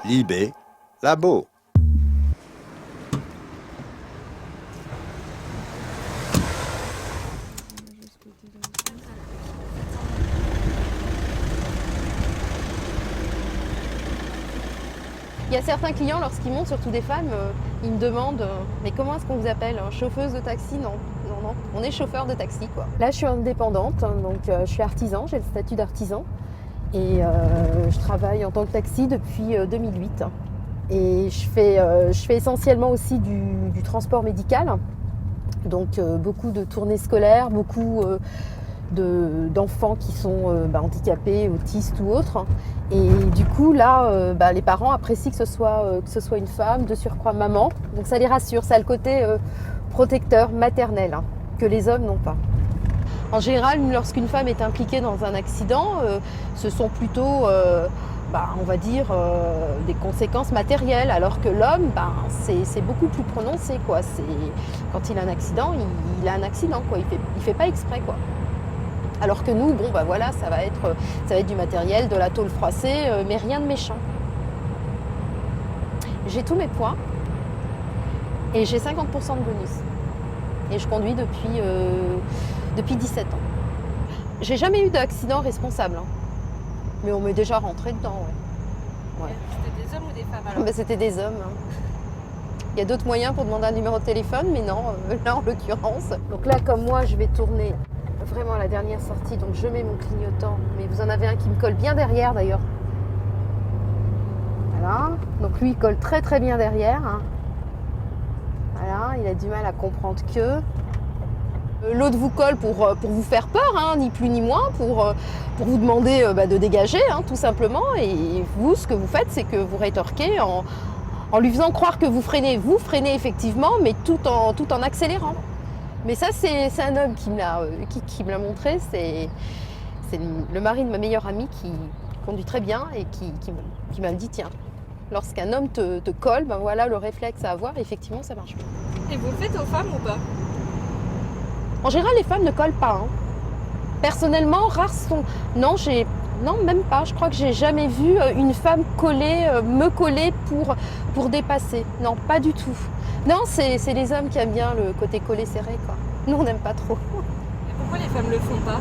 Libé, Labo. Il y a certains clients, lorsqu'ils montent, surtout des femmes, ils me demandent mais comment est-ce qu'on vous appelle? Chauffeuse de taxi? Non, non, non, on est chauffeur de taxi, quoi. Là, je suis indépendante, donc je suis artisan, j'ai le statut d'artisan. Et je travaille en tant que taxi depuis 2008. Et je fais essentiellement aussi du transport médical. Donc beaucoup de tournées scolaires, beaucoup d'enfants qui sont handicapés, autistes ou autres. Et du coup, là, les parents apprécient que ce soit une femme, de surcroît maman. Donc ça les rassure, ça a le côté protecteur, maternel, que les hommes n'ont pas. En général, lorsqu'une femme est impliquée dans un accident, ce sont plutôt, on va dire, des conséquences matérielles, alors que l'homme, c'est beaucoup plus prononcé, quoi. Quand il a un accident, il a un accident, quoi. Il fait pas exprès, quoi. Alors que nous, ça va être du matériel, de la tôle froissée, mais rien de méchant. J'ai tous mes points et j'ai 50% de bonus. Et je conduis depuis 17 ans. J'ai jamais eu d'accident responsable, mais on m'est déjà rentré dedans. Ouais. C'était des hommes ou des femmes alors? C'était des hommes. Il y a d'autres moyens pour demander un numéro de téléphone, mais non, là en l'occurrence. Donc là, comme moi, je vais tourner vraiment à la dernière sortie, donc je mets mon clignotant, mais vous en avez un qui me colle bien derrière d'ailleurs. Voilà, donc lui il colle très très bien derrière. Voilà, il a du mal à comprendre que. L'autre vous colle pour vous faire peur, ni plus ni moins, pour vous demander de dégager, tout simplement. Et vous, ce que vous faites, c'est que vous rétorquez en lui faisant croire que vous freinez. Vous freinez effectivement, mais tout en accélérant. Mais ça, c'est un homme qui me l'a montré. C'est le mari de ma meilleure amie qui conduit très bien et qui m'a dit, tiens, lorsqu'un homme te colle, voilà le réflexe à avoir. Effectivement, ça marche bien. Et vous le faites aux femmes ou pas? En général, les femmes ne collent pas. Personnellement, rares sont... Non, même pas. Je crois que j'ai jamais vu une femme me coller pour dépasser. Non, pas du tout. Non, c'est les hommes qui aiment bien le côté collé serré, quoi. Nous, on n'aime pas trop. Et pourquoi les femmes le font pas?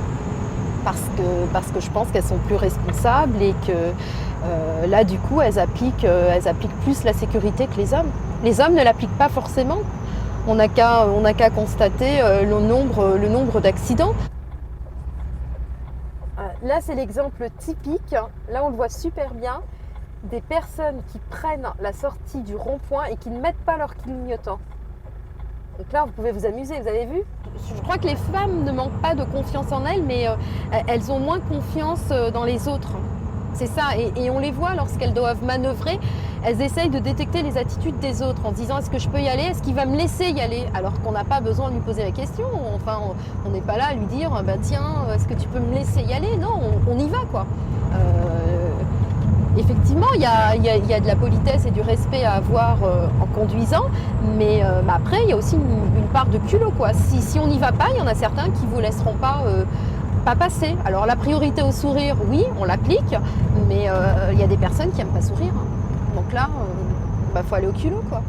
Parce que je pense qu'elles sont plus responsables et que là, du coup, elles appliquent plus la sécurité que les hommes. Les hommes ne l'appliquent pas forcément. On n'a qu'à constater le nombre d'accidents. Là, c'est l'exemple typique. Là, on le voit super bien. Des personnes qui prennent la sortie du rond-point et qui ne mettent pas leur clignotant. Donc là, vous pouvez vous amuser, vous avez vu? Je crois que les femmes ne manquent pas de confiance en elles, mais elles ont moins confiance dans les autres. C'est ça, et on les voit lorsqu'elles doivent manœuvrer, elles essayent de détecter les attitudes des autres en se disant est-ce que je peux y aller, est-ce qu'il va me laisser y aller, alors qu'on n'a pas besoin de lui poser la question. Enfin, on n'est pas là à lui dire tiens, est-ce que tu peux me laisser y aller? Non, on y va, quoi. Effectivement, il y a de la politesse et du respect à avoir en conduisant, mais après, il y a aussi une part de culot, quoi. Si on n'y va pas, il y en a certains qui ne vous laisseront pas passer. Alors la priorité au sourire, oui, on l'applique, mais il y a des personnes qui n'aiment pas sourire. Donc là, faut aller au culot, quoi.